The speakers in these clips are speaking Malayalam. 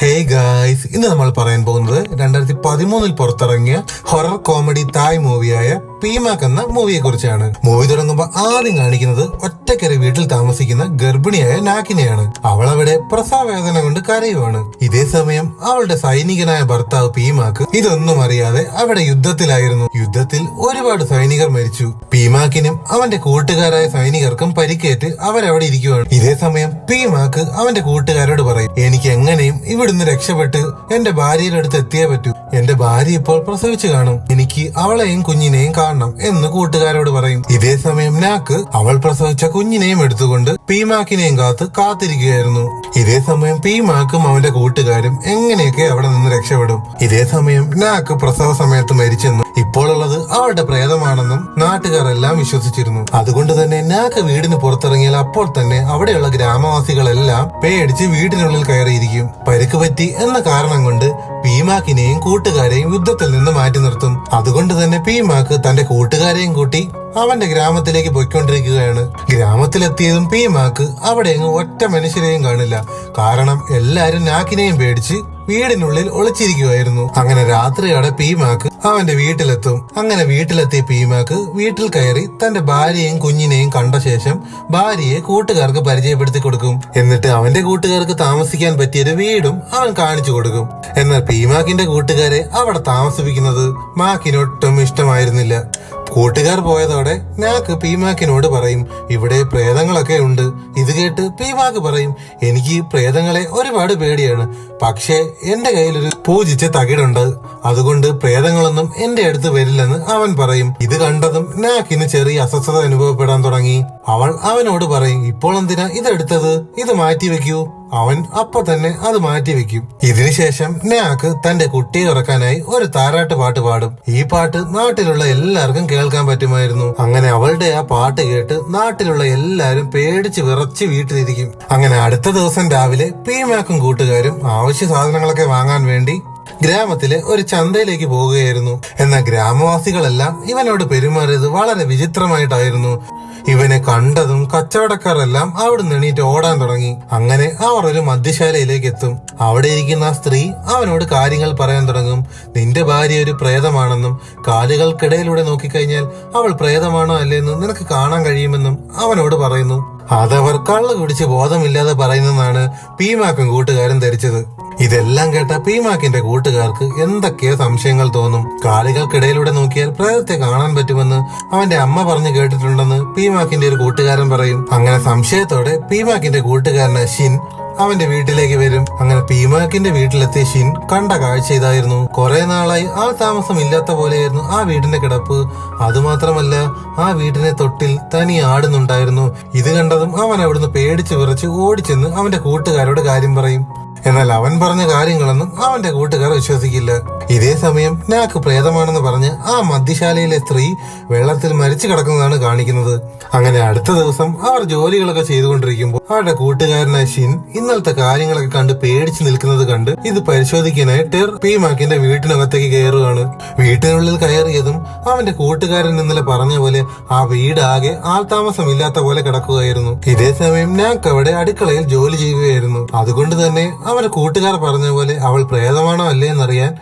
ഹേയ് ഗായ്സ്, ഇന്ന് നമ്മൾ പറയാൻ പോകുന്നത് 2013 പുറത്തിറങ്ങിയ ഹൊറർ കോമഡി തായ് മൂവിയായ പീമാക്ക് എന്ന മൂവിയെ കുറിച്ചാണ്. മൂവി തുടങ്ങുമ്പോൾ ആദ്യം കാണിക്കുന്നത് ഒറ്റയ്ക്കൊരു വീട്ടിൽ താമസിക്കുന്ന ഗർഭിണിയായ നാക്കിനെയാണ്. അവൾ അവിടെ പ്രസവ വേദന കൊണ്ട് കരയുവാണ്. ഇതേ സമയം അവളുടെ സൈനികനായ ഭർത്താവ് പീമാക്ക് ഇതൊന്നും അറിയാതെ അവിടെ യുദ്ധത്തിലായിരുന്നു. യുദ്ധത്തിൽ ഒരുപാട് സൈനികർ മരിച്ചു. പീമാക്കിനും അവന്റെ കൂട്ടുകാരായ സൈനികർക്കും പരിക്കേറ്റ് അവരവിടെ ഇരിക്കുവാണ്. ഇതേ സമയം പീമാക്ക് അവന്റെ കൂട്ടുകാരോട് പറയും, എനിക്ക് എങ്ങനെയും ഇവിടുന്ന് രക്ഷപ്പെട്ട് എന്റെ ഭാര്യയുടെ അടുത്ത് എത്തിയേ പറ്റൂ. എന്റെ ഭാര്യ ഇപ്പോൾ പ്രസവിച്ചു കാണും, എനിക്ക് അവളെയും കുഞ്ഞിനെയും കാണണം എന്ന് കൂട്ടുകാരോട് പറയും. ഇതേ സമയം നാക്ക് അവൾ പ്രസവിച്ച കുഞ്ഞിനെയും എടുത്തുകൊണ്ട് പീമാക്കിനെയും കാത്തിരിക്കുകയായിരുന്നു. ഇതേ സമയം പീമാക്കും അവന്റെ കൂട്ടുകാരും എങ്ങനെയൊക്കെ അവിടെ നിന്ന് രക്ഷപ്പെടും. ഇതേ സമയം നാക്ക് പ്രസവ സമയത്ത് മരിച്ചെന്നും ഇപ്പോൾ ഉള്ളത് അവളുടെ പ്രേതമാണെന്നും നാട്ടുകാരെല്ലാം വിശ്വസിച്ചിരുന്നു. അതുകൊണ്ട് തന്നെ നാക്ക് വീടിന് പുറത്തിറങ്ങിയാൽ അപ്പോൾ തന്നെ അവിടെയുള്ള ഗ്രാമവാസികളെല്ലാം പേടിച്ച് വീടിനുള്ളിൽ കയറിയിരിക്കും. പരിക്ക് പറ്റി എന്ന കാരണം കൊണ്ട് പീമാക്കിനെയും കൂട്ടുകാരെയും യുദ്ധത്തിൽ നിന്ന് മാറ്റി നിർത്തും. അതുകൊണ്ട് തന്നെ പീമാക്ക് തന്റെ കൂട്ടുകാരെയും കൂട്ടി അവന്റെ ഗ്രാമത്തിലേക്ക് പോയിക്കൊണ്ടിരിക്കുകയാണ്. ഗ്രാമത്തിലെത്തിയതും പീമാക്ക് അവിടെ ഒറ്റ മനുഷ്യരെയും കാണില്ല. കാരണം എല്ലാരും നാക്കിനെയും പേടിച്ച് വീടിനുള്ളിൽ ഒളിച്ചിരിക്കുമായിരുന്നു. അങ്ങനെ രാത്രിയോടെ പീമാക്ക് അവന്റെ വീട്ടിലെത്തും. അങ്ങനെ വീട്ടിലെത്തിയ പീമാക്ക് വീട്ടിൽ കയറി തന്റെ ഭാര്യയും കുഞ്ഞിനെയും കണ്ട ശേഷം ഭാര്യയെ കൂട്ടുകാർക്ക് പരിചയപ്പെടുത്തി കൊടുക്കും. എന്നിട്ട് അവന്റെ കൂട്ടുകാർക്ക് താമസിക്കാൻ പറ്റിയൊരു വീടും അവൻ കാണിച്ചു കൊടുക്കും. എന്നാൽ പീമാക്കിന്റെ കൂട്ടുകാരെ അവിടെ താമസിപ്പിക്കുന്നത് മാക്കിനൊട്ടും ഇഷ്ടമായിരുന്നില്ല. കൂട്ടുകാർ പോയതോടെ നാക്ക് പീമാക്കിനോട് പറയും, ഇവിടെ പ്രേതങ്ങളൊക്കെ ഉണ്ട്. ഇത് കേട്ട് പീമാക്ക് പറയും, എനിക്ക് പ്രേതങ്ങളെ ഒരുപാട് പേടിയാണ്, പക്ഷേ എന്റെ കയ്യിലൊരു പൂജിച്ച തകിടുണ്ട്, അതുകൊണ്ട് പ്രേതങ്ങളൊന്നും എന്റെ അടുത്ത് വരില്ലെന്ന് അവൻ പറയും. ഇത് കണ്ടതും നാക്കിന് ചെറിയ അസ്വസ്ഥത അനുഭവപ്പെടാൻ തുടങ്ങി. അവൾ അവനോട് പറയും, ഇപ്പോൾ എന്തിനാ ഇതെടുത്തത്, ഇത് മാറ്റിവെക്കൂ. അവൻ അപ്പൊ തന്നെ അത് മാറ്റിവെക്കും. ഇതിനുശേഷം നാക്ക് തന്റെ കുട്ടിയെ ഉറക്കാനായി ഒരു താരാട്ട് പാട്ട് പാടും. ഈ പാട്ട് നാട്ടിലുള്ള എല്ലാവർക്കും കേൾക്കാൻ പറ്റുമായിരുന്നു. അങ്ങനെ അവളുടെ ആ പാട്ട് കേട്ട് നാട്ടിലുള്ള എല്ലാരും പേടിച്ച് വിറച്ച് വീട്ടിലിരിക്കും. അങ്ങനെ അടുത്ത ദിവസം രാവിലെ പീമാക്കും കൂട്ടുകാരും ആവശ്യ സാധനങ്ങളൊക്കെ വാങ്ങാൻ വേണ്ടി ഗ്രാമത്തിലെ ഒരു ചന്തയിലേക്ക് പോവുകയായിരുന്നു. എന്നാൽ ഗ്രാമവാസികളെല്ലാം ഇവനോട് പെരുമാറിയത് വളരെ വിചിത്രമായിട്ടായിരുന്നു. ഇവനെ കണ്ടതും കച്ചവടക്കാരെല്ലാം അവിടുന്ന് എണീറ്റ് ഓടാൻ തുടങ്ങി. അങ്ങനെ അവർ ഒരു മദ്യശാലയിലേക്ക് എത്തും. അവിടെ ഇരിക്കുന്ന ആ സ്ത്രീ അവനോട് കാര്യങ്ങൾ പറയാൻ തുടങ്ങും. നിന്റെ ഭാര്യ ഒരു പ്രേതമാണെന്നും കാലുകൾക്കിടയിലൂടെ നോക്കിക്കഴിഞ്ഞാൽ അവൾ പ്രേതമാണോ അല്ലേന്നും നിനക്ക് കാണാൻ കഴിയുമെന്നും അവനോട് പറയുന്നു. അതവർ കള്ളു കുടിച്ച് ബോധമില്ലാതെ പറയുന്നതാണ് പീമാക്കും കൂട്ടുകാരും ധരിച്ചത്. ഇതെല്ലാം കേട്ട പീമാക്കിന്റെ കൂട്ടുകാർക്ക് എന്തൊക്കെയോ സംശയങ്ങൾ തോന്നും. കാലുകൾക്കിടയിലൂടെ നോക്കിയാൽ പ്രേതത്തെ കാണാൻ പറ്റുമെന്ന് അവന്റെ അമ്മ പറഞ്ഞു കേട്ടിട്ടുണ്ടെന്ന് പീമാക്കിന്റെ ഒരു കൂട്ടുകാരൻ പറയും. അങ്ങനെ സംശയത്തോടെ പീമാക്കിന്റെ കൂട്ടുകാരനായ ഷിൻ അവന്റെ വീട്ടിലേക്ക് വരും. അങ്ങനെ പീമാക്കിന്റെ വീട്ടിലെത്തിയ ഷിൻ കണ്ട കാഴ്ച ഇതായിരുന്നു. കുറെ നാളായി ആൾ താമസം ഇല്ലാത്ത പോലെയായിരുന്നു ആ വീടിന്റെ കിടപ്പ്. അതുമാത്രമല്ല, ആ വീടിനെ തൊട്ടിൽ തനി ആടുന്നുണ്ടായിരുന്നു. ഇത് കണ്ടതും അവൻ അവിടുന്ന് പേടിച്ച് വിറച്ച് ഓടിച്ചെന്ന് അവന്റെ കൂട്ടുകാരോട് കാര്യം പറയും. എന്നാൽ അവൻ പറഞ്ഞ കാര്യങ്ങളൊന്നും അവന്റെ കൂട്ടുകാർ വിശ്വസിക്കില്ല. ഇതേ സമയം നാക്ക് പ്രേതമാണെന്ന് പറഞ്ഞ് ആ മദ്യശാലയിലെ സ്ത്രീ വെള്ളത്തിൽ മരിച്ചു കിടക്കുന്നതാണ് കാണിക്കുന്നത്. അങ്ങനെ അടുത്ത ദിവസം അവർ ജോലികളൊക്കെ ചെയ്തുകൊണ്ടിരിക്കുമ്പോൾ അവരുടെ കൂട്ടുകാരനായ ഷിൻ ഇന്നലത്തെ കാര്യങ്ങളൊക്കെ കണ്ട് പേടിച്ചു നിൽക്കുന്നത് കണ്ട് ഇത് പരിശോധിക്കാനായിട്ട് പീമാക്കിന്റെ വീട്ടിനകത്തേക്ക് കയറുകയാണ്. വീട്ടിനുള്ളിൽ കയറിയതും അവന്റെ കൂട്ടുകാരൻ ഇന്നലെ പറഞ്ഞ പോലെ ആ വീട് ആകെ ആൾതാമസം ഇല്ലാത്ത പോലെ കിടക്കുകയായിരുന്നു. ഇതേ സമയം നാക്ക് അവിടെ അടുക്കളയിൽ ജോലി ചെയ്യുകയായിരുന്നു. അതുകൊണ്ട് തന്നെ അവന്റെ കൂട്ടുകാർ പറഞ്ഞ പോലെ അവൾ പ്രേതമാണോ അല്ലേ എന്നറിയാൻ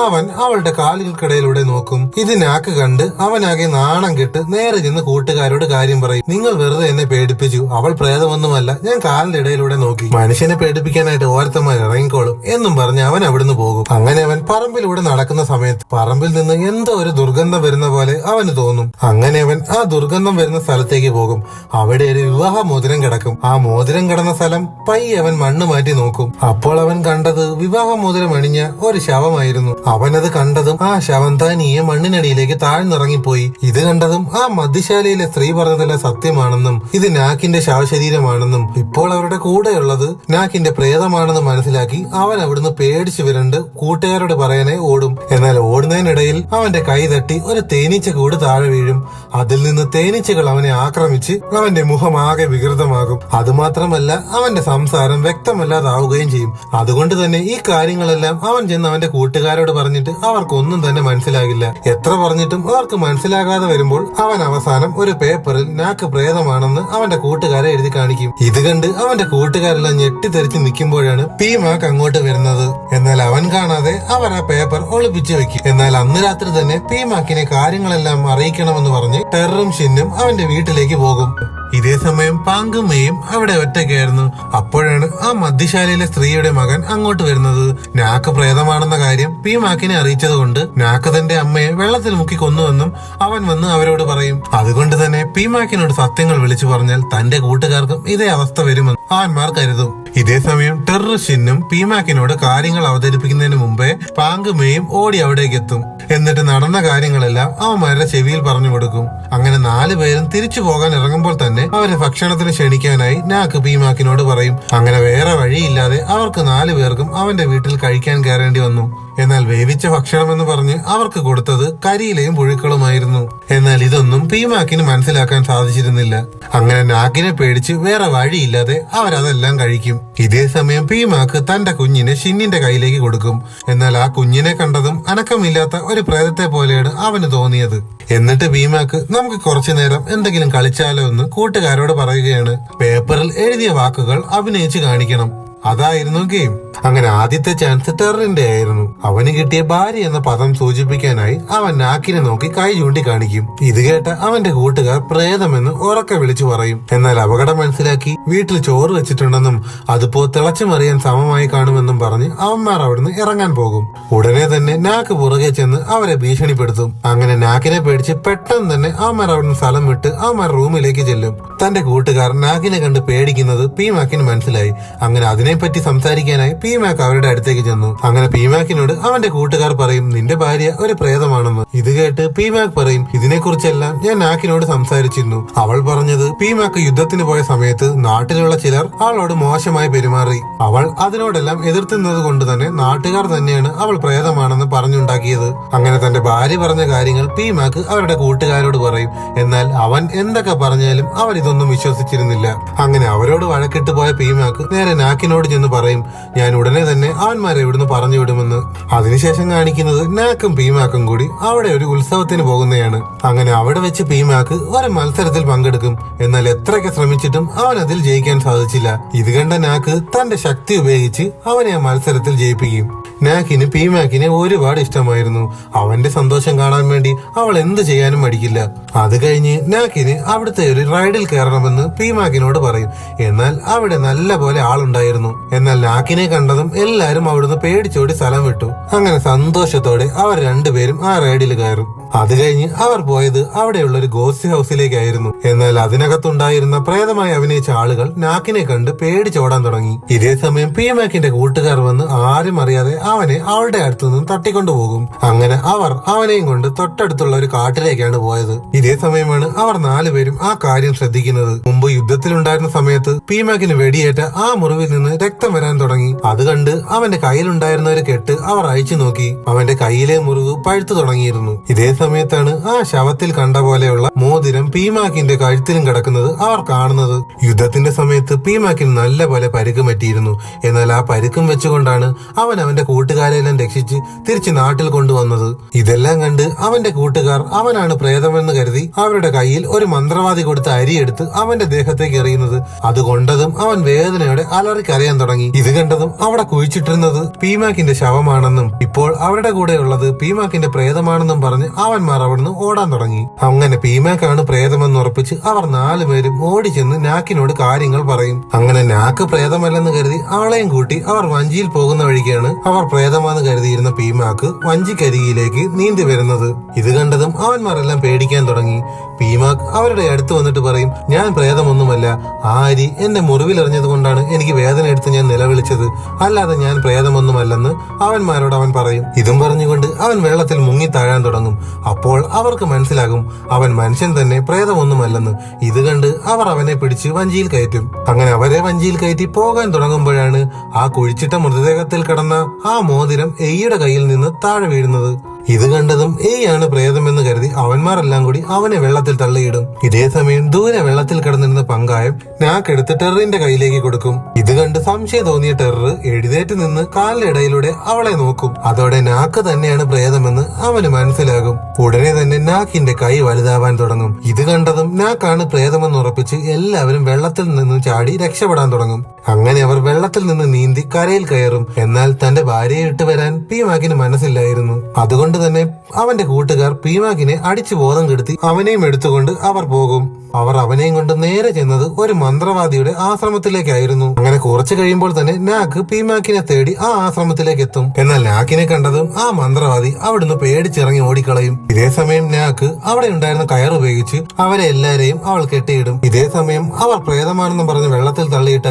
അവൻ അവളുടെ കാലുകൾക്കിടയിലൂടെ നോക്കും. ഇത് നാക്ക് കണ്ട് അവനാകെ നാണം കെട്ട് നേരെ ചെന്ന് കൂട്ടുകാരോട് കാര്യം പറയും. നിങ്ങൾ വെറുതെ എന്നെ പേടിപ്പിച്ചു, അവൾ പ്രേതമൊന്നുമല്ല, ഞാൻ കാലിന്റെ ഇടയിലൂടെ നോക്കി. മനുഷ്യനെ പേടിപ്പിക്കാനായിട്ട് ഓരോരുത്തന്മാർ ഇറങ്ങിക്കോളും എന്നും പറഞ്ഞ് അവൻ അവിടുന്ന് പോകും. അങ്ങനെ അവൻ പറമ്പിലൂടെ നടക്കുന്ന സമയത്ത് പറമ്പിൽ നിന്ന് എന്തോ ഒരു ദുർഗന്ധം വരുന്ന പോലെ അവന് തോന്നും. അങ്ങനെ അവൻ ആ ദുർഗന്ധം വരുന്ന സ്ഥലത്തേക്ക് പോകും. അവിടെ ഒരു വിവാഹ മോതിരം കിടക്കും. ആ മോതിരം കിടന്ന സ്ഥലം പയ്യെ അവൻ മണ്ണ് മാറ്റി നോക്കും. അപ്പോൾ അവൻ കണ്ടത് വിവാഹ മോതിരം അണിഞ്ഞ ഒരു ശവമായിരുന്നു. അവനത് കണ്ടതും ആ ശവം തനിയെ മണ്ണിനടിയിലേക്ക് താഴ്ന്നിറങ്ങിപ്പോയി. ഇത് കണ്ടതും ആ മദ്യശാലയിലെ സ്ത്രീ പറഞ്ഞതെല്ലാം സത്യമാണെന്നും ഇത് നാക്കിന്റെ ശവശരീരമാണെന്നും ഇപ്പോൾ അവരുടെ കൂടെയുള്ളത് നാക്കിന്റെ പ്രേതമാണെന്ന് മനസ്സിലാക്കി അവൻ അവിടുന്ന് പേടിച്ചു വിരണ്ട് കൂട്ടുകാരോട് പറയാനായി ഓടും. എന്നാൽ ഓടുന്നതിനിടയിൽ അവന്റെ കൈ തട്ടി ഒരു തേനീച്ച കൂട് താഴെ വീഴും. അതിൽ നിന്ന് തേനീച്ചകൾ അവനെ ആക്രമിച്ച് അവന്റെ മുഖം ആകെ വികൃതമാകും. അതുമാത്രമല്ല, അവന്റെ സംസാരം വ്യക്തമല്ലാതാവുകയും ചെയ്യും. അതുകൊണ്ട് തന്നെ ഈ കാര്യങ്ങളെല്ലാം അവൻ ചെന്ന് അവന്റെ കൂട്ടുകാരോട് പറഞ്ഞിട്ട് അവർക്കൊന്നും തന്നെ മനസ്സിലാകില്ല. എത്ര പറഞ്ഞിട്ടും അവർക്ക് മനസ്സിലാകാതെ വരുമ്പോൾ അവൻ അവസാനം ഒരു പേപ്പറിൽ നാക്ക് പ്രേതമാണെന്ന് അവന്റെ കൂട്ടുകാരെ എഴുതി കാണിക്കും. ഇത് കണ്ട് അവന്റെ കൂട്ടുകാരെല്ലാം ഞെട്ടിത്തെറിച്ച് നിൽക്കുമ്പോഴാണ് പീമാക്ക് അങ്ങോട്ട് വരുന്നത്. എന്നാൽ അവൻ കാണാതെ അവർ ആ പേപ്പർ ഒളിപ്പിച്ചു വെക്കും. എന്നാൽ അന്ന് രാത്രി തന്നെ പീമാക്കിനെ കാര്യങ്ങളെല്ലാം അറിയിക്കണമെന്ന് പറഞ്ഞ് ടെററും ഷിന്നും അവന്റെ വീട്ടിലേക്ക് പോകും. ഇതേ സമയം പാങ്കുമ്മയും അവിടെ ഒറ്റയ്ക്കായിരുന്നു. അപ്പോഴാണ് ആ മദ്യശാലയിലെ സ്ത്രീയുടെ മകൻ അങ്ങോട്ട് വരുന്നത്. നാക്ക് പ്രേതമാണെന്ന കാര്യം പീമാക്കിനെ അറിയിച്ചത് കൊണ്ട് നാക്ക് തന്റെ അമ്മയെ വെള്ളത്തിൽ മുക്കി കൊന്നുവെന്നും അവൻ വന്ന് അവരോട് പറയും. അതുകൊണ്ട് തന്നെ പീമാക്കിനോട് സത്യങ്ങൾ വിളിച്ചു പറഞ്ഞാൽ തന്റെ കൂട്ടുകാർക്കും ഇതേ അവസ്ഥ വരുമെന്ന് അവന്മാർ കരുതും. ഇതേ സമയം ടെറർ ഷിന്നും പീമാക്കിനോട് കാര്യങ്ങൾ അവതരിപ്പിക്കുന്നതിന് മുമ്പേ പാങ്കുമ്മയും ഓടി അവിടേക്ക് എത്തും. എന്നിട്ട് നടന്ന കാര്യങ്ങളെല്ലാം അവന്മാരുടെ ചെവിയിൽ പറഞ്ഞു കൊടുക്കും. അങ്ങനെ 4 പേരും തിരിച്ചു പോകാൻ ഇറങ്ങുമ്പോൾ തന്നെ അവരെ ഭക്ഷണത്തിന് ക്ഷണിക്കാനായി നാക്ക് പീമാക്കിനോട് പറയും. അങ്ങനെ വേറെ വഴിയില്ലാതെ അവർക്ക് 4 പേർക്കും അവന്റെ വീട്ടിൽ കഴിക്കാൻ കയറേണ്ടി വന്നു. എന്നാൽ വേവിച്ച ഭക്ഷണം എന്ന് പറഞ്ഞ് അവർക്ക് കൊടുത്തത് കരിയിലയും പുഴുക്കളുമായിരുന്നു. എന്നാൽ ഇതൊന്നും പീമാക്കിന് മനസ്സിലാക്കാൻ സാധിച്ചിരുന്നില്ല. അങ്ങനെ നാക്കിനെ പേടിച്ച് വേറെ വഴിയില്ലാതെ അവരതെല്ലാം കഴിക്കും. ഇതേ സമയം പീമാക്ക് തന്റെ കുഞ്ഞിനെ ഷിന്നിന്റെ കയ്യിലേക്ക് കൊടുക്കും. എന്നാൽ ആ കുഞ്ഞിനെ കണ്ടതും അനക്കമില്ലാത്ത ഒരു പ്രേതത്തെ പോലെയാണ് അവന് തോന്നിയത്. എന്നിട്ട് പീമാക്ക് നമുക്ക് കുറച്ചു നേരം എന്തെങ്കിലും കളിച്ചാലോ എന്ന് കൂട്ടുകാരോട് പറയുകയാണ്. പേപ്പറിൽ എഴുതിയ വാക്കുകൾ അഭിനയിച്ച് കാണിക്കണം. അതായിരുന്നു ഗെയിം. അങ്ങനെ ആദ്യത്തെ ചാൻസ് ടെററിന്റെ ആയിരുന്നു. അവന് കിട്ടിയ ഭാര്യ എന്ന പദം സൂചിപ്പിക്കാനായി അവൻ നാക്കിനെ നോക്കി കൈ ചൂണ്ടി കാണിക്കും. ഇത് കേട്ട അവന്റെ കൂട്ടുകാർ പ്രേതമെന്ന് ഉറക്കെ വിളിച്ചു പറയും. എന്നാൽ അപകടം മനസ്സിലാക്കി വീട്ടിൽ ചോറ് വെച്ചിട്ടുണ്ടെന്നും അതിപ്പോ തിളച്ചു മറിയാൻ സമമായി കാണുമെന്നും പറഞ്ഞ് അവന്മാർ അവിടുന്ന് ഇറങ്ങാൻ പോകും. ഉടനെ തന്നെ നാക്ക് പുറകെ ചെന്ന് അവരെ ഭീഷണിപ്പെടുത്തും. അങ്ങനെ നാക്കിനെ പേടിച്ച് പെട്ടെന്ന് തന്നെ അവന്മാർ അവിടുന്ന് സ്ഥലം വിട്ട് അവന്മാർ റൂമിലേക്ക് ചെല്ലും. തന്റെ കൂട്ടുകാർ നാക്കിനെ കണ്ട് പേടിക്കുന്നത് പീമാക്കിന് മനസ്സിലായി. അങ്ങനെ അതിനെപ്പറ്റി സംസാരിക്കാനായി പീമാക്ക് അവരുടെ അടുത്തേക്ക് ചെന്നു. അങ്ങനെ പീമാക്കിനോട് അവന്റെ കൂട്ടുകാർ പറയും നിന്റെ ഭാര്യ ഒരു പ്രേതമാണെന്ന്. ഇത് കേട്ട് പീമാക്ക് പറയും ഇതിനെക്കുറിച്ചെല്ലാം ഞാൻ നാക്കിനോട് സംസാരിച്ചിരുന്നു. അവൾ പറഞ്ഞത് പീമാക്ക് യുദ്ധത്തിന് പോയ സമയത്ത് നാട്ടിലുള്ള ചിലർ അവളോട് മോശമായി പെരുമാറി. അവൾ അതിനോടെല്ലാം എതിർത്തുന്നത് കൊണ്ട് തന്നെ നാട്ടുകാർ തന്നെയാണ് അവൾ പ്രേതമാണെന്ന് പറഞ്ഞുണ്ടാക്കിയത്. അങ്ങനെ തന്റെ ഭാര്യ പറഞ്ഞ കാര്യങ്ങൾ പീമാക്ക് അവരുടെ കൂട്ടുകാരോട് പറയും. എന്നാൽ അവൻ എന്തൊക്കെ പറഞ്ഞാലും അവരിതൊന്നും വിശ്വസിച്ചിരുന്നില്ല. അങ്ങനെ അവരോട് വഴക്കിട്ട് പോയ പീമാക്ക് നേരെ നാക്കിനോട് ചെന്ന് പറയും ഞാൻ ഉടനെ തന്നെ അവന്മാരെ ഇവിടുന്ന് പറഞ്ഞു വിടുമെന്ന്. അതിനുശേഷം കാണിക്കുന്നത് നാക്കും പീമാക്കും കൂടി അവിടെ ഒരു ഉത്സവത്തിന് പോകുന്നതാണ്. അങ്ങനെ അവിടെ വെച്ച് പീമാക്ക് ഒരു മത്സരത്തിൽ പങ്കെടുക്കും. എന്നാൽ എത്രയൊക്കെ ശ്രമിച്ചിട്ടും അവൻ അതിൽ ജയിക്കാൻ സാധിച്ചില്ല. ഇത് കണ്ട നാക്ക് തന്റെ ശക്തി ഉപയോഗിച്ച് അവനെ ആ മത്സരത്തിൽ ജയിപ്പിക്കും. നാക്കിന് പീമാക്കിനെ ഒരുപാട് ഇഷ്ടമായിരുന്നു. അവന്റെ സന്തോഷം കാണാൻ വേണ്ടി അവൾ എന്ത് ചെയ്യാനും മടിക്കില്ല. അത് കഴിഞ്ഞ് നാക്കിന് അവിടുത്തെ ഒരു റൈഡിൽ കയറണമെന്ന് പീമാക്കിനോട് പറയും. എന്നാൽ അവിടെ നല്ല പോലെ ആളുണ്ടായിരുന്നു. എന്നാൽ നാക്കിനെ കണ്ടതും എല്ലാരും അവിടുന്ന് പേടിച്ചോടി സ്ഥലം വിട്ടു. അങ്ങനെ സന്തോഷത്തോടെ അവർ രണ്ടുപേരും ആ റൈഡിൽ കയറും. അത് കഴിഞ്ഞ് അവർ പോയത് അവിടെയുള്ള ഒരു ഗോസ്റ്റ് ഹൗസിലേക്കായിരുന്നു. എന്നാൽ അതിനകത്തുണ്ടായിരുന്ന പ്രേതമായി അഭിനയിച്ച ആളുകൾ നാക്കിനെ കണ്ട് പേടിച്ചോടാൻ തുടങ്ങി. ഇതേ സമയം പീമാക്കിന്റെ കൂട്ടുകാർ വന്ന് ആരും അറിയാതെ അവനെ അവളുടെ അടുത്തു നിന്നും തട്ടിക്കൊണ്ടുപോകും. അങ്ങനെ അവർ അവനെയും കൊണ്ട് തൊട്ടടുത്തുള്ള ഒരു കാട്ടിലേക്കാണ് പോയത്. ഇതേ സമയമാണ് അവർ 4 പേരും ആ കാര്യം ശ്രദ്ധിക്കുന്നത്. മുമ്പ് യുദ്ധത്തിലുണ്ടായിരുന്ന സമയത്ത് പീമാക്കിന് വെടിയേറ്റ ആ മുറിവിൽ നിന്ന് രക്തം വരാൻ തുടങ്ങി. അത് കണ്ട് അവന്റെ കയ്യിലുണ്ടായിരുന്ന ഒരു കെട്ട് അവർ അഴിച്ചു നോക്കി. അവന്റെ കയ്യിലെ മുറിവ് പഴുത്തു തുടങ്ങിയിരുന്നു. ഇതേ സമയത്താണ് ആ ശവത്തിൽ കണ്ട പോലെയുള്ള മോതിരം പീമാക്കിന്റെ കഴുത്തിലും കിടക്കുന്നത് അവർ കാണുന്നത്. യുദ്ധത്തിന്റെ സമയത്ത് പീമാക്കിന് നല്ല പോലെ പരുക്ക് പറ്റിയിരുന്നു. എന്നാൽ ആ പരുക്കും വെച്ചുകൊണ്ടാണ് അവൻ അവന്റെ കൂട്ടുകാരെല്ലാം രക്ഷിച്ച് തിരിച്ച് നാട്ടിൽ കൊണ്ടുവന്നത്. ഇതെല്ലാം കണ്ട് അവന്റെ കൂട്ടുകാർ അവനാണ് പ്രേതമെന്ന് കരുതി അവരുടെ കയ്യിൽ ഒരു മന്ത്രവാദി കൊടുത്ത അരിയെടുത്ത് അവന്റെ ദേഹത്തേക്ക് എറിയുന്നത് അതുകൊണ്ടതും അവൻ വേദനയോടെ അലറിക്കരയാൻ തുടങ്ങി. ഇത് കണ്ടതും അവിടെ കുഴിച്ചിട്ടിരുന്നത് പീമാക്കിന്റെ ശവമാണെന്നും ഇപ്പോൾ അവരുടെ കൂടെയുള്ളത് പീമാക്കിന്റെ പ്രേതമാണെന്നും പറഞ്ഞ് അവന്മാർ അവിടുന്ന് ഓടാൻ തുടങ്ങി. അങ്ങനെ പീമാക്കാണ് പ്രേതമെന്ന് ഉറപ്പിച്ച് അവർ 4 പേരും ഓടിച്ചെന്ന് നാക്കിനോട് കാര്യങ്ങൾ പറയും. അങ്ങനെ നാക്ക് പ്രേതമല്ലെന്ന് കരുതി അവളെയും കൂട്ടി അവർ വഞ്ചിയിൽ പോകുന്ന വഴിക്കാണ് അവർ പ്രേതമാണെന്ന് കരുതിയിരുന്ന പീമാക്ക് വഞ്ചിക്കരികിലേക്ക് നീന്തി വരുന്നത്. ഇത് കണ്ടതും അവന്മാരെല്ലാം പേടിക്കാൻ തുടങ്ങി. പീമാക്ക് അവരുടെ അടുത്ത് വന്നിട്ട് പറയും ഞാൻ പ്രേതമൊന്നുമല്ല. ആ അരി എന്റെ മുറിവിലെറിഞ്ഞത് കൊണ്ടാണ് എനിക്ക് വേദന എടുത്ത് ഞാൻ നിലവിളിച്ചത്, അല്ലാതെ ഞാൻ പ്രേതമൊന്നുമല്ലെന്ന് അവന്മാരോട് അവൻ പറയും. ഇതും പറഞ്ഞുകൊണ്ട് അവൻ വെള്ളത്തിൽ മുങ്ങി താഴാൻ തുടങ്ങും. അപ്പോൾ അവർക്ക് മനസ്സിലാകും അവൻ മനുഷ്യൻ തന്നെ പ്രേതമൊന്നുമല്ലെന്ന്. ഇത് കണ്ട് അവർ അവനെ പിടിച്ച് വഞ്ചിയിൽ കയറ്റും. അങ്ങനെ അവരെ വഞ്ചിയിൽ കയറ്റി പോകാൻ തുടങ്ങുമ്പോഴാണ് ആ കുഴിച്ചിട്ട മൃതദേഹത്തിൽ കിടന്ന ആ മോതിരം എയ്യുടെ കയ്യിൽ നിന്ന് താഴെ വീഴുന്നത്. ഇത് കണ്ടതും ആണ് പ്രേതമെന്ന് കരുതി അവന്മാരെല്ലാം കൂടി അവനെ വെള്ളത്തിൽ തള്ളിയിടും. ഇതേ സമയം ദൂരെ വെള്ളത്തിൽ കിടന്നിരുന്ന പങ്കായം നാക്കെടുത്ത് ടെററിന്റെ കയ്യിലേക്ക് കൊടുക്കും. ഇത് കണ്ട് സംശയം തോന്നിയ ടെറർ എഴുന്നേറ്റ് നിന്ന് കാലിന്റെ ഇടയിലൂടെ അവളെ നോക്കും. അതോടെ നാക്ക് തന്നെയാണ് പ്രേതമെന്ന് അവന് മനസ്സിലാകും. ഉടനെ തന്നെ നാക്കിന്റെ കൈ വലുതാവാൻ തുടങ്ങും. ഇത് കണ്ടതും നാക്കാണ് പ്രേതമെന്ന് ഉറപ്പിച്ച് എല്ലാവരും വെള്ളത്തിൽ നിന്ന് ചാടി രക്ഷപ്പെടാൻ തുടങ്ങും. അങ്ങനെ അവർ വെള്ളത്തിൽ നിന്ന് നീന്തി കരയിൽ കയറും. എന്നാൽ തന്റെ ഭാര്യയെ ഇട്ട് വരാൻ പീമാക്കിന് മനസ്സില്ലായിരുന്നു. അതുകൊണ്ട് തന്നെ അവന്റെ കൂട്ടുകാർ പീമാക്കിനെ അടിച്ചു ബോധം കെടുത്തി അവനെയും എടുത്തുകൊണ്ട് അവർ പോകും. അവർ അവനെയും കൊണ്ട് നേരെ ചെന്നത് ഒരു മന്ത്രവാദിയുടെ ആശ്രമത്തിലേക്കായിരുന്നു. അങ്ങനെ കുറച്ചു കഴിയുമ്പോൾ തന്നെ നാക്ക് പീമാക്കിനെ തേടി ആ ആശ്രമത്തിലേക്ക് എത്തും. എന്നാൽ നാക്കിനെ കണ്ടതും ആ മന്ത്രവാദി അവിടുന്ന് പേടിച്ചിറങ്ങി ഓടിക്കളയും. ഇതേ സമയം നാക്ക് അവിടെ ഉണ്ടായിരുന്ന കയർ ഉപയോഗിച്ച് അവരെ എല്ലാരെയും അവൾ കെട്ടിയിടും. ഇതേ സമയം അവർ പ്രേതമാണെന്നും പറഞ്ഞ് വെള്ളത്തിൽ തള്ളിയിട്ട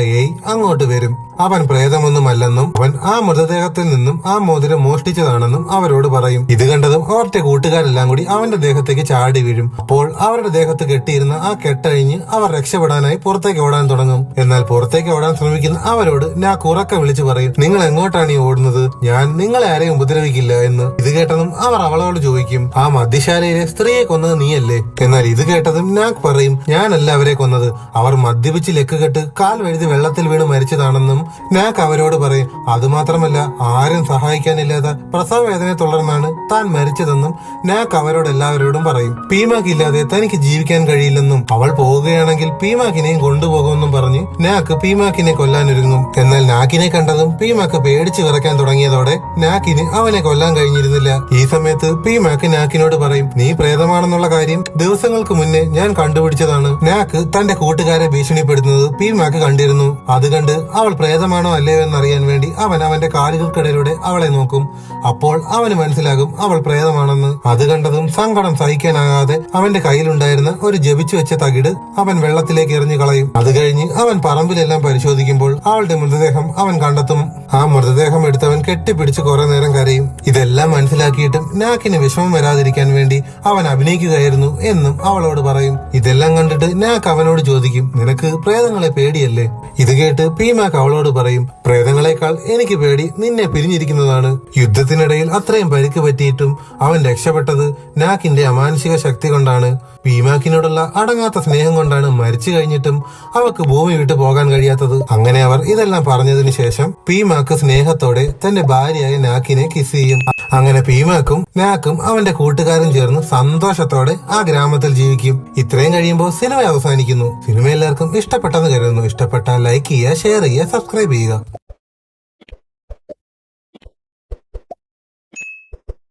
അങ്ങോട്ട് വരും. അവൻ പ്രേതമൊന്നുമല്ലെന്നും അവൻ ആ മൃതദേഹത്തിൽ നിന്നും ആ മോതിരം മോഷ്ടിച്ചതാണെന്നും അവരോട് പറയും. ഇത് കണ്ടതും അവരുടെ കൂട്ടുകാരെല്ലാം കൂടി അവന്റെ ദേഹത്തേക്ക് ചാടി വീഴും. അപ്പോൾ അവരുടെ ദേഹത്ത് കെട്ടിയിരുന്ന ആ കെട്ടഴിഞ്ഞ് അവർ രക്ഷപ്പെടാനായി പുറത്തേക്ക് ഓടാൻ തുടങ്ങും. എന്നാൽ പുറത്തേക്ക് ഓടാൻ ശ്രമിക്കുന്ന അവരോട് നാക്ക് ഉറക്കെ വിളിച്ചു പറയും, നിങ്ങൾ എങ്ങോട്ടാണ് ഈ ഓടുന്നത്? ഞാൻ നിങ്ങളെ ആരെയും ഉപദ്രവിക്കില്ല എന്ന്. ഇത് കേട്ടതും അവർ അവളോട് ചോദിക്കും, ആ മദ്യശാലയിലെ സ്ത്രീയെ കൊന്നത് നീയല്ലേ? എന്നാൽ ഇത് കേട്ടതും നാക്ക് പറയും, ഞാനല്ല അവരെ കൊന്നത്. അവർ മദ്യപിച്ച് ലെക്ക് കെട്ട് കാൽ വഴുതി വെള്ളത്തിൽ വീണ് മരിച്ചതാണെന്നും നാക്ക് അവരോട് പറയും. അതുമാത്രമല്ല, ആരും സഹായിക്കാനില്ലാത്ത പ്രസവ വേദനയെ തുടർന്നാണ് താൻ മരിച്ചതെന്നും നാക്ക് അവരോട് എല്ലാവരോടും പറയും. പീമാക്ക് ഇല്ലാതെ തനിക്ക് ജീവിക്കാൻ കഴിയില്ലെന്നും അവൾ പോവുകയാണെങ്കിൽ പീമാക്കിനെയും കൊണ്ടുപോകുമെന്നും പറഞ്ഞ് നാക്ക് പീമാക്കിനെ കൊല്ലാനൊരുങ്ങും. എന്നാൽ നാക്കിനെ കണ്ടതും പീമാക്ക് പേടിച്ചു വിറയ്ക്കാൻ തുടങ്ങിയതോടെ നാക്കിന് അവനെ കൊല്ലാൻ കഴിഞ്ഞിരുന്നില്ല. ഈ സമയത്ത് പീമാക്ക് നാക്കിനോട് പറയും, നീ പ്രേതമാണെന്നുള്ള കാര്യം ദിവസങ്ങൾക്ക് മുന്നേ ഞാൻ കണ്ടുപിടിച്ചതാണ്. നാക്ക് തന്റെ കൂട്ടുകാരെ ഭീഷണിപ്പെടുത്തുന്നത് പീമാക്ക് കണ്ടിരുന്നു. അത് കണ്ട് അവൾ പ്രേതമാണോ അല്ലയോ എന്നറിയാൻ വേണ്ടി അവൻ അവന്റെ കാലുകൾക്കിടയിലൂടെ അവളെ നോക്കും. അപ്പോൾ അവന് മനസ്സിലാകും അവൾ പ്രേതമാണെന്ന്. അത് കണ്ടതും സങ്കടം സഹിക്കാനാകാതെ അവന്റെ കയ്യിലുണ്ടായിരുന്ന ഒരു ജപിച്ചു വെച്ച തകിട് അവൻ വെള്ളത്തിലേക്ക് എറിഞ്ഞു കളയും. അത് കഴിഞ്ഞ് അവൻ പറമ്പിലെല്ലാം പരിശോധിക്കുമ്പോൾ അവളുടെ മൃതദേഹം അവൻ കണ്ടെത്തും. ആ മൃതദേഹം എടുത്തവൻ കെട്ടിപ്പിടിച്ച് കുറെ നേരം കരയും. ഇതെല്ലാം മനസ്സിലാക്കിയിട്ടും നാക്കിന് വിഷമം വരാതിരിക്കാൻ വേണ്ടി അവൻ അഭിനയിക്കുകയായിരുന്നു എന്നും അവളോട് പറയും. ഇതെല്ലാം കണ്ടിട്ട് നാക്ക് അവനോട് ചോദിക്കും, നിനക്ക് പ്രേതങ്ങളെ പേടിയല്ലേ? ഇത് കേട്ട് പീമാക്ക് അവളോട് പറയും, പ്രേതങ്ങളെക്കാൾ എനിക്ക് പേടി നിന്നെ പിരിഞ്ഞിരിക്കുന്നതാണ്. യുദ്ധത്തിനിടയിൽ അത്രയും പരിക്ക് പറ്റിയിട്ടും അവൻ രക്ഷപ്പെട്ടത് നാക്കിന്റെ അമാനുഷിക ശക്തി കൊണ്ടാണ്. പീമാക്കിനോടുള്ള അടങ്ങാത്ത സ്നേഹം കൊണ്ടാണ് മരിച്ചു കഴിഞ്ഞിട്ടും അവക്ക് ഭൂമി വിട്ടു പോകാൻ കഴിയാത്തത്. അങ്ങനെ അവർ ഇതെല്ലാം പറഞ്ഞതിന് ശേഷം പീമാക്ക് സ്നേഹത്തോടെ തന്റെ ഭാര്യയായ നാക്കിനെ കിസ് ചെയ്യും. അങ്ങനെ പീമാക്കും നാക്കും അവന്റെ കൂട്ടുകാരും ചേർന്ന് സന്തോഷത്തോടെ ആ ഗ്രാമത്തിൽ ജീവിക്കും. ഇത്രയും കഴിയുമ്പോൾ സിനിമ അവസാനിക്കുന്നു. സിനിമ എല്ലാവർക്കും ഇഷ്ടപ്പെട്ടെന്ന് കരുതുന്നു. ഇഷ്ടപ്പെട്ടാൽ ലൈക്ക് ചെയ്യുക, ഷെയർ ചെയ്യുക, സബ്സ്ക്രൈബ് ചെയ്യുക.